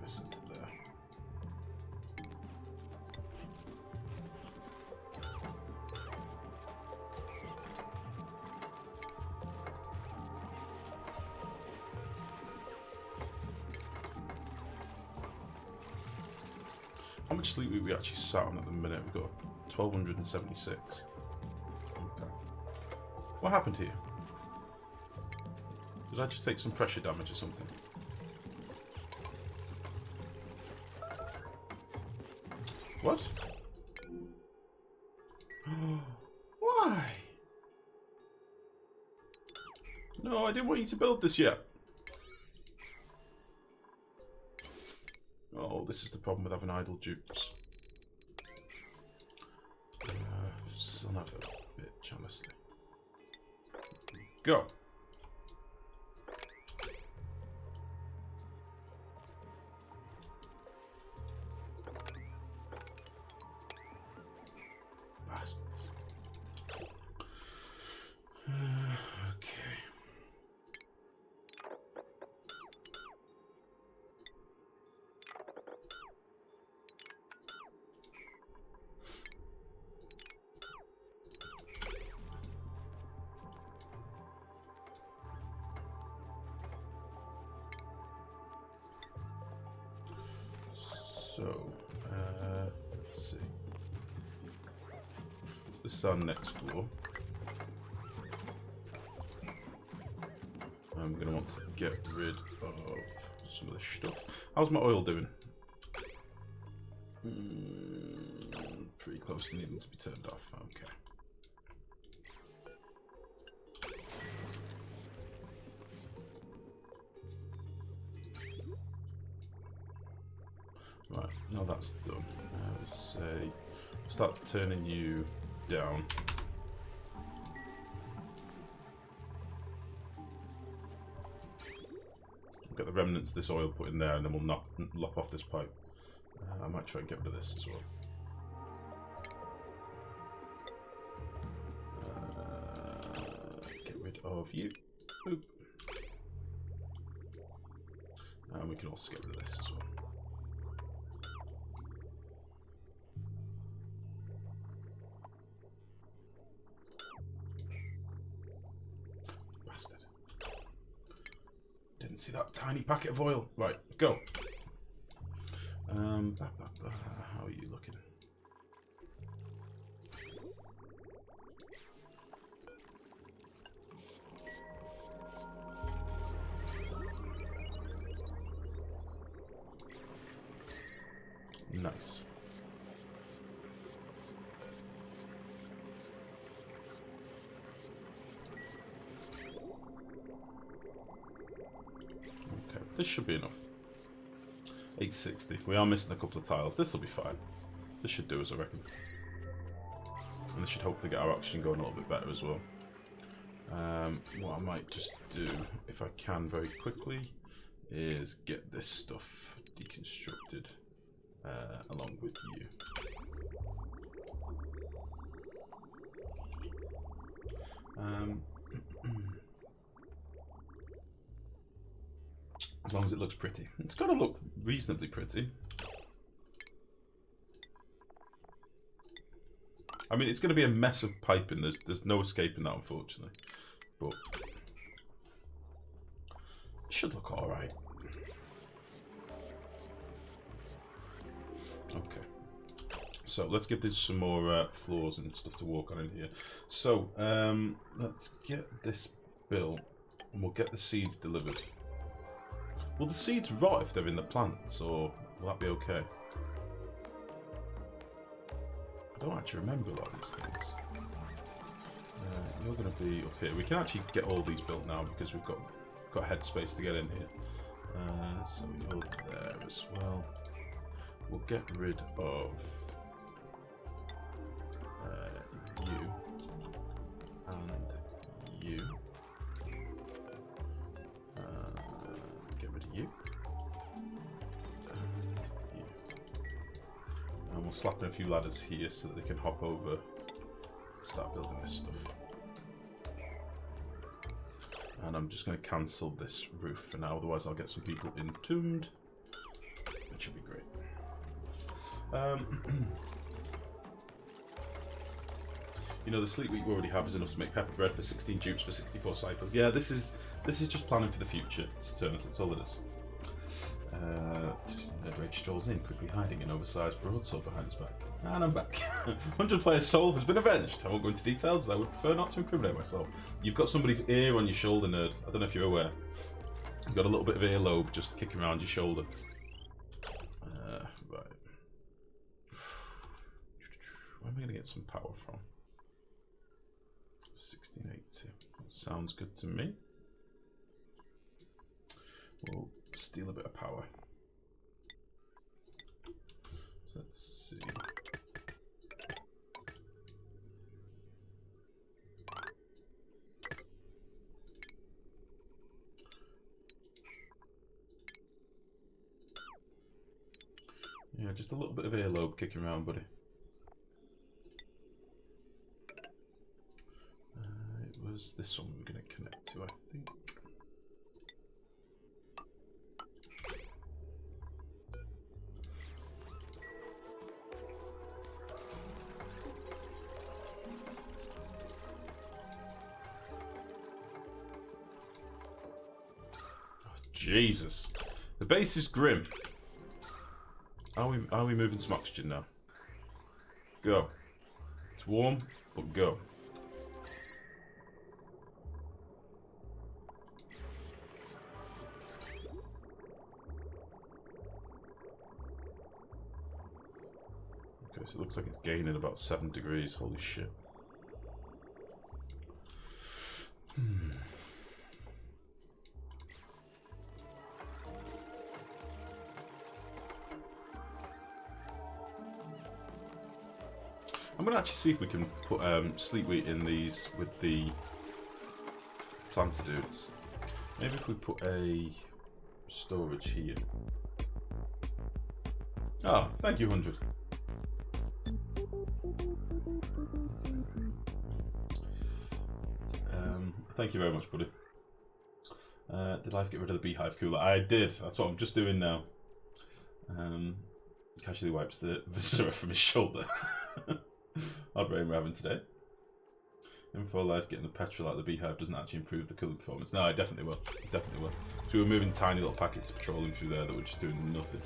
this into there. How much sleep we actually sat on at the minute? We've got 1276. Okay. What happened here? Did I just take some pressure damage or something? What? Why? No, I didn't want you to build this yet. Oh, this is the problem with having idle dupes. Son of a bitch, honestly. Go. Bastards. Okay. So, let's see. This is our next floor. I'm going to want to get rid of some of this stuff. How's my oil doing? Pretty close to needing to be turned off. Okay. Right, now that's done. Let's say, start turning you down. We'll get the remnants of this oil put in there, and then we'll lop off this pipe. I might try and get rid of this as well. Get rid of you. Boop. And we can also get rid of this as well. Bastard. Didn't see that tiny packet of oil. Right, go. How are you looking? Nice. Okay, this should be enough. 860. We are missing a couple of tiles. This will be fine. This should do us, I reckon. And this should hopefully get our oxygen going a little bit better as well. What I might just do, if I can very quickly, is get this stuff deconstructed along with you. As long as it looks pretty. It's got to look reasonably pretty. I mean, it's going to be a mess of piping. There's no escaping that, unfortunately. But it should look all right. Okay. So let's give this some more floors and stuff to walk on in here. So let's get this built, and we'll get the seeds delivered. Will the seeds rot if they're in the plants, or will that be okay? I don't actually remember a lot of these things. You're going to be up here. We can actually get all these built now because we've got headspace to get in here. So you're there as well. We'll get rid of you and you. Get rid of you and you. And we'll slap in a few ladders here so that they can hop over and start building this stuff. And I'm just going to cancel this roof for now, otherwise I'll get some people entombed. which would be great. You know, the sleep wheat we already have is enough to make pepper bread for 16 dupes for 64 cycles. Yeah, this is just planning for the future, Saturnus, that's all it is. Drake strolls in, quickly hiding an oversized broadsword behind his back. And I'm back. 100 player's soul has been avenged. I won't go into details, as I would prefer not to incriminate myself. You've got somebody's ear on your shoulder, nerd. I don't know if you're aware. You've got a little bit of earlobe just kicking around your shoulder. Right. Where am I going to get some power from? 1680. That sounds good to me. We'll steal a bit of power. So let's see. Yeah, just a little bit of earlobe kicking around, buddy. It was this one we were going to connect to, I think. Jesus, the base is grim. Are we moving some oxygen now? Go. It's warm, but go. Okay, so it looks like it's gaining about 7 degrees. Holy shit. I'm going to actually see if we can put sleep wheat in these with the planter dudes. Maybe if we put a storage here. Oh, thank you, 100. Thank you very much, buddy. Did Life get rid of the beehive cooler? I did. That's what I'm just doing now. Casually wipes the viscera from his shoulder. Our brain we're having today. Info Life getting the petrol out of the beehive doesn't actually improve the cooling performance. No, it definitely will. It definitely will. So we were moving tiny little packets of petroleum through there that were just doing nothing.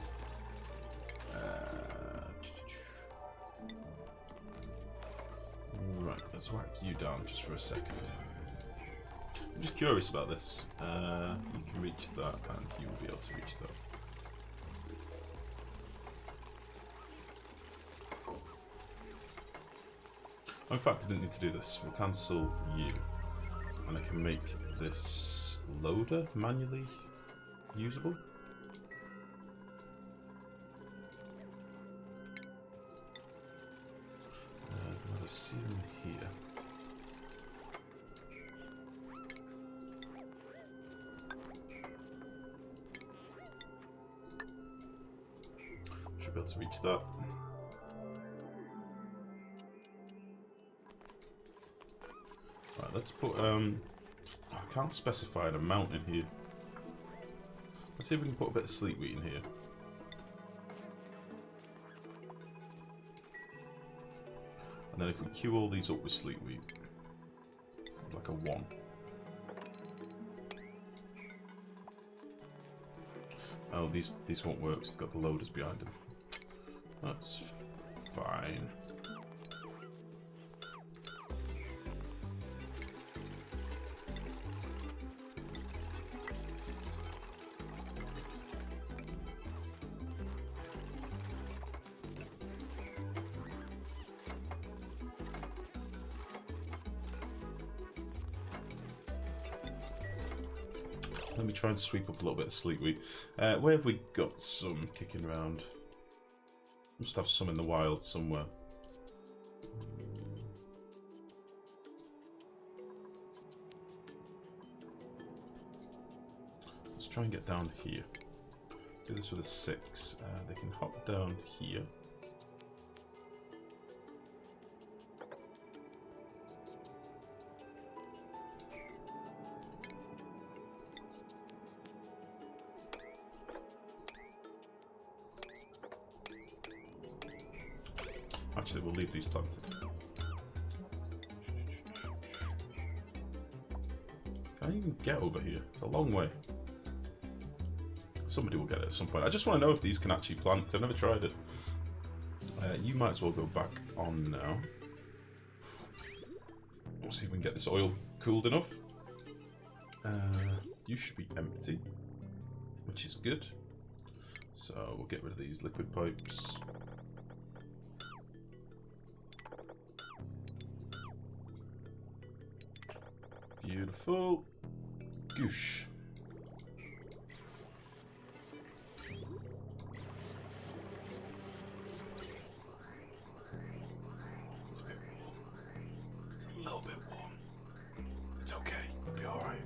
Right, let's whack you down just for a second. I'm just curious about this. You can reach that, and you will be able to reach that. Oh, in fact, I didn't need to do this. We'll cancel you, and I can make this loader manually usable. Another ceiling here. Should be able to reach that. Right, let's put I can't specify an amount in here. Let's see if we can put a bit of sleep wheat in here. And then if we queue all these up with sleep wheat, like a 1. Oh, these won't work, so they've got the loaders behind them. That's fine. Let me try and sweep up a little bit of sleep wheat. Where have we got some kicking around? Must have some in the wild somewhere. Let's try and get down here. Do this with a 6. They can hop down here. Actually, we'll leave these planted. Can I even get over here? It's a long way. Somebody will get it at some point. I just want to know if these can actually plant, because I've never tried it. You might as well go back on now. We'll see if we can get this oil cooled enough. You should be empty, which is good. So we'll get rid of these liquid pipes. Beautiful. Goosh. It's a little bit warm. It's okay. It'll be alright.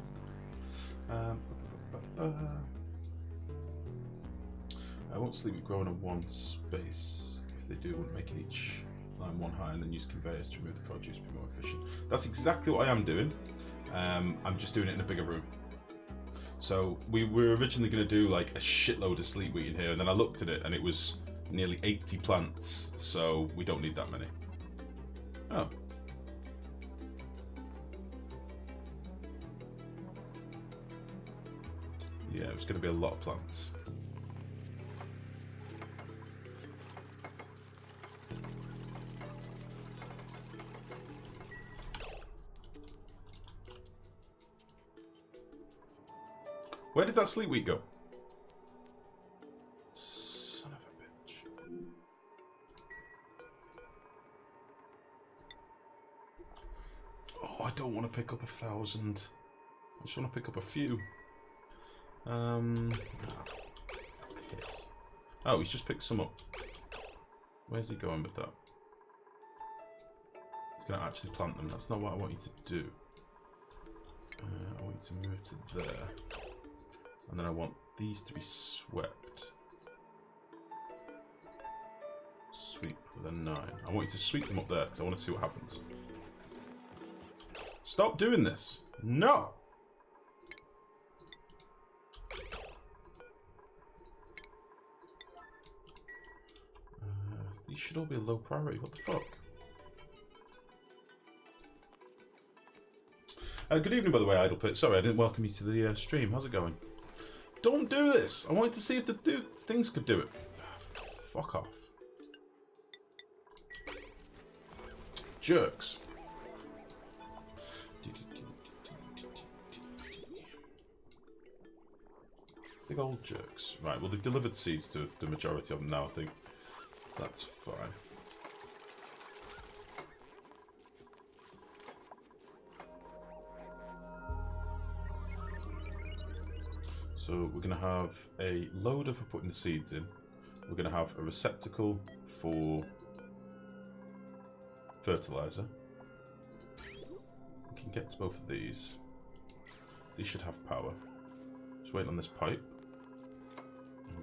I won't sleep with growing in one space. If they do, won't make each line one high and then use conveyors to remove the produce to be more efficient. That's exactly what I am doing. I'm just doing it in a bigger room. So we were originally going to do like a shitload of sleep wheat in here, and then I looked at it and it was nearly 80 plants, so we don't need that many. Oh. Yeah, it was going to be a lot of plants. Where did that sleep wheat go? Son of a bitch. Oh, I don't want to pick up 1,000. I just want to pick up a few. Piss. Oh, he's just picked some up. Where's he going with that? He's going to actually plant them. That's not what I want you to do. I want you to move to there. And then I want these to be swept. Sweep with a 9. I want you to sweep them up there because I want to see what happens. Stop doing this! No! These should all be a low priority. What the fuck? Good evening, by the way, Idlepit. Sorry, I didn't welcome you to the stream. How's it going? Don't do this! I wanted to see if the things could do it. Fuck off. Jerks. Big old jerks. Right, well, they've delivered seeds to the majority of them now, I think. So that's fine. So we're going to have a loader for putting the seeds in. We're going to have a receptacle for fertilizer. We can get to both of these. These should have power. Just wait on this pipe.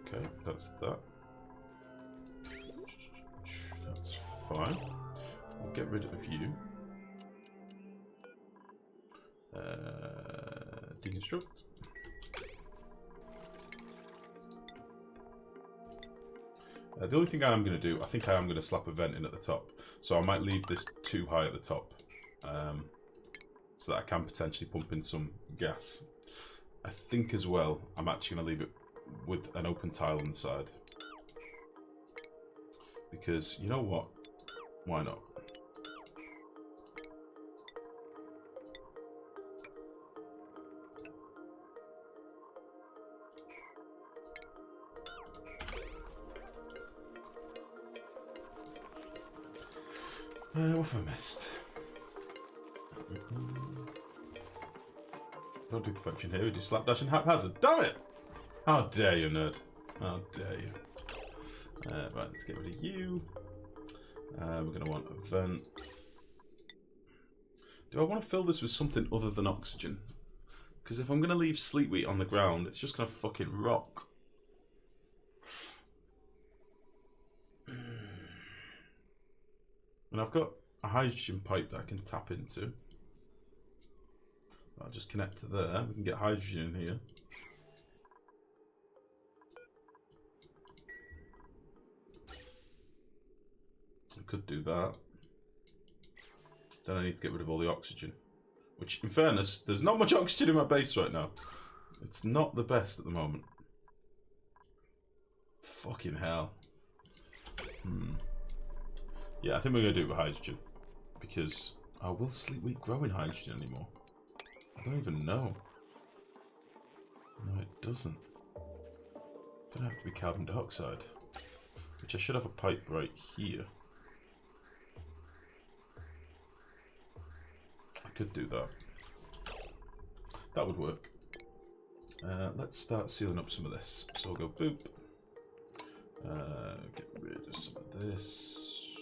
Okay, that's that. That's fine. We'll get rid of you. Deconstruct. The only thing I am going to do, I think I am going to slap a vent in at the top. So I might leave this too high at the top. So that I can potentially pump in some gas. I think as well, I'm actually going to leave it with an open tile on the side. Because, you know what? Why not? What have I missed? Don't do perfection here, we do slapdash and haphazard. Damn it! How dare you, nerd? How dare you? Right, let's get rid of you. We're going to want a vent. Do I want to fill this with something other than oxygen? Because if I'm going to leave sleep wheat on the ground, it's just going to fucking rot. And I've got a hydrogen pipe that I can tap into. I'll just connect to there. We can get hydrogen in here. could do that. Then I need to get rid of all the oxygen. Which, in fairness, there's not much oxygen in my base right now. It's not the best at the moment. Fucking hell. Yeah, I think we're going to do it with hydrogen. Because, will sleep wheat grow in hydrogen anymore? I don't even know. No, it doesn't. It's going to have to be carbon dioxide. Which I should have a pipe right here. I could do that. That would work. Let's start sealing up some of this. So we'll go boop. Get rid of some of this.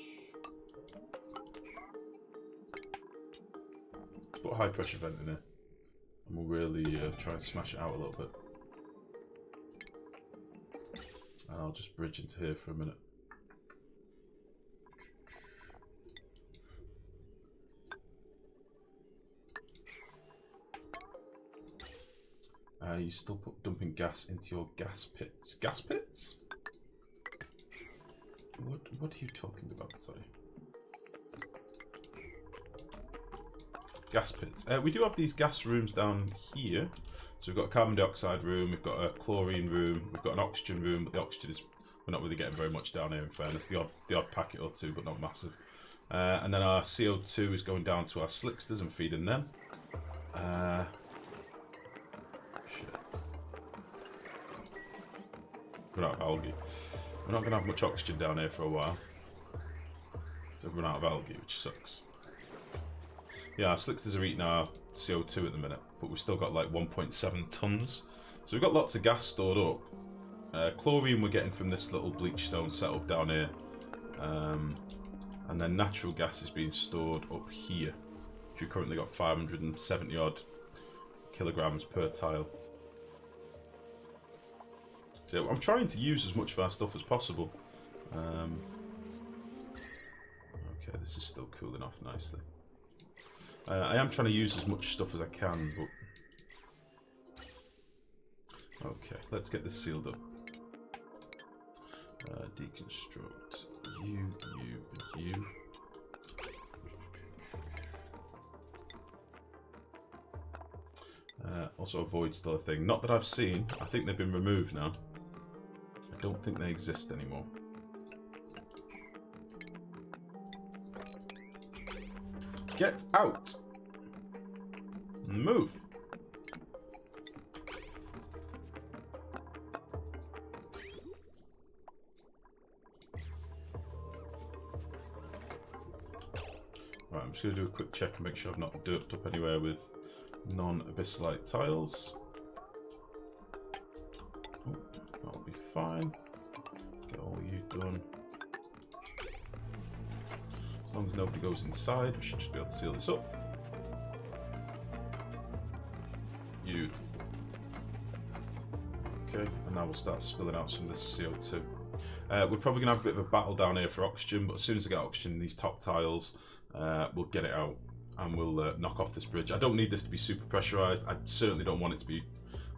Let's put a high pressure vent in here. And we'll really try and smash it out a little bit. And I'll just bridge into here for a minute. You still dumping gas into your gas pits. Gas pits? What are you talking about, sorry? Gas pits. We do have these gas rooms down here. So we've got a carbon dioxide room, we've got a chlorine room, we've got an oxygen room, but the oxygen is... We're not really getting very much down here, in fairness. The odd packet or two, but not massive. And then our CO2 is going down to our slicksters and feeding them. Shit. Run out of algae. We're not going to have much oxygen down here for a while. So we've run out of algae, which sucks. Yeah, our slicksters are eating our CO2 at the minute, but we've still got like 1.7 tons. So we've got lots of gas stored up. Chlorine we're getting from this little bleach stone setup down here. And then natural gas is being stored up here. We've currently got 570 odd kilograms per tile. So I'm trying to use as much of our stuff as possible. Okay, this is still cooling off nicely. I am trying to use as much stuff as I can, but... Okay, let's get this sealed up. Deconstruct you, and you. Also, avoid still a thing. Not that I've seen. I think they've been removed now. I don't think they exist anymore. Get out! Move! Right, I'm just going to do a quick check and make sure I've not derped up anywhere with non-abyssalite tiles. Oh, that'll be fine. Get all you done. As long as nobody goes inside, we should just be able to seal this up. Beautiful. Okay, and now we'll start spilling out some of this CO2. We're probably going to have a bit of a battle down here for oxygen, but as soon as I get oxygen in these top tiles, we'll get it out and we'll knock off this bridge. I don't need this to be super pressurized. I certainly don't want it to be...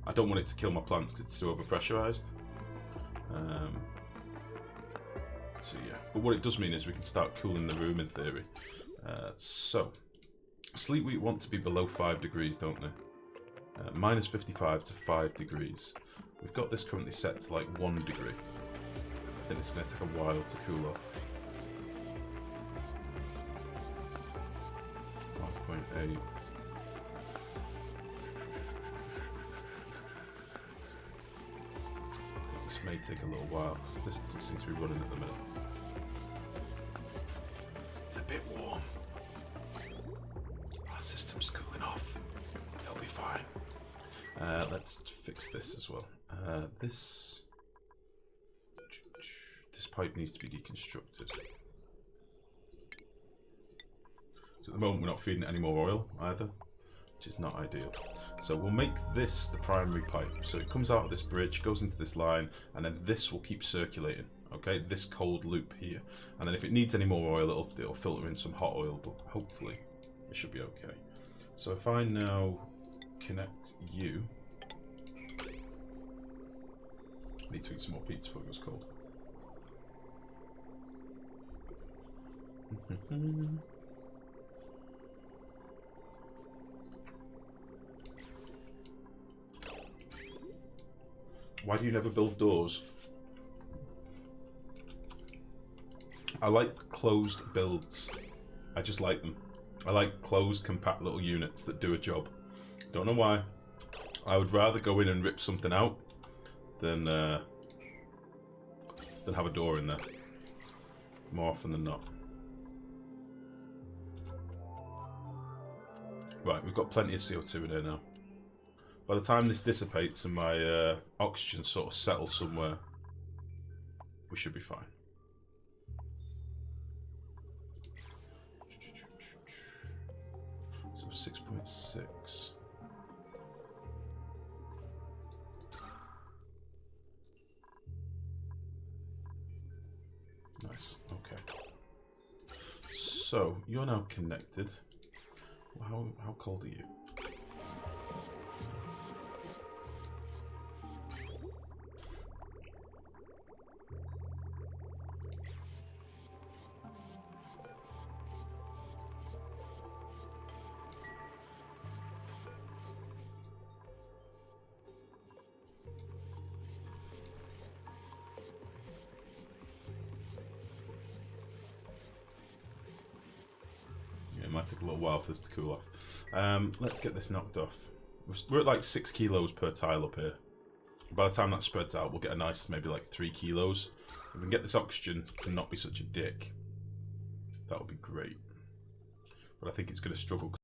I don't want it to kill my plants because it's too over pressurized. So yeah, but what it does mean is we can start cooling the room in theory. So, sleep wheat want to be below 5 degrees, don't they? Minus 55 to 5 degrees. We've got this currently set to like 1 degree. I think it's going to take a while to cool off. 1.8. This may take a little while because this doesn't seem to be running at the minute. It's a bit warm. Our system's cooling off. It'll be fine. Let's fix this as well. This pipe needs to be deconstructed. So at the moment we're not feeding it any more oil either, which is not ideal. So we'll make this the primary pipe. So it comes out of this bridge, goes into this line, and then this will keep circulating. Okay, this cold loop here. And then if it needs any more oil, it'll filter in some hot oil, but hopefully it should be okay. So if I now connect you... I need to eat some more pizza before it goes cold. Why do you never build doors? I like closed builds. I just like them. I like closed, compact little units that do a job. Don't know why. I would rather go in and rip something out than have a door in there. More often than not. Right, we've got plenty of CO2 in here now. By the time this dissipates and my oxygen sort of settles somewhere, we should be fine. So 6.6. Nice, okay. So, you're now connected. How cold are you? It might take a little while for this to cool off. Let's get this knocked off. We're at like 6 kilos per tile up here. By the time that spreads out, we'll get a nice maybe like 3 kilos. If we can get this oxygen to not be such a dick, that would be great. But I think it's going to struggle.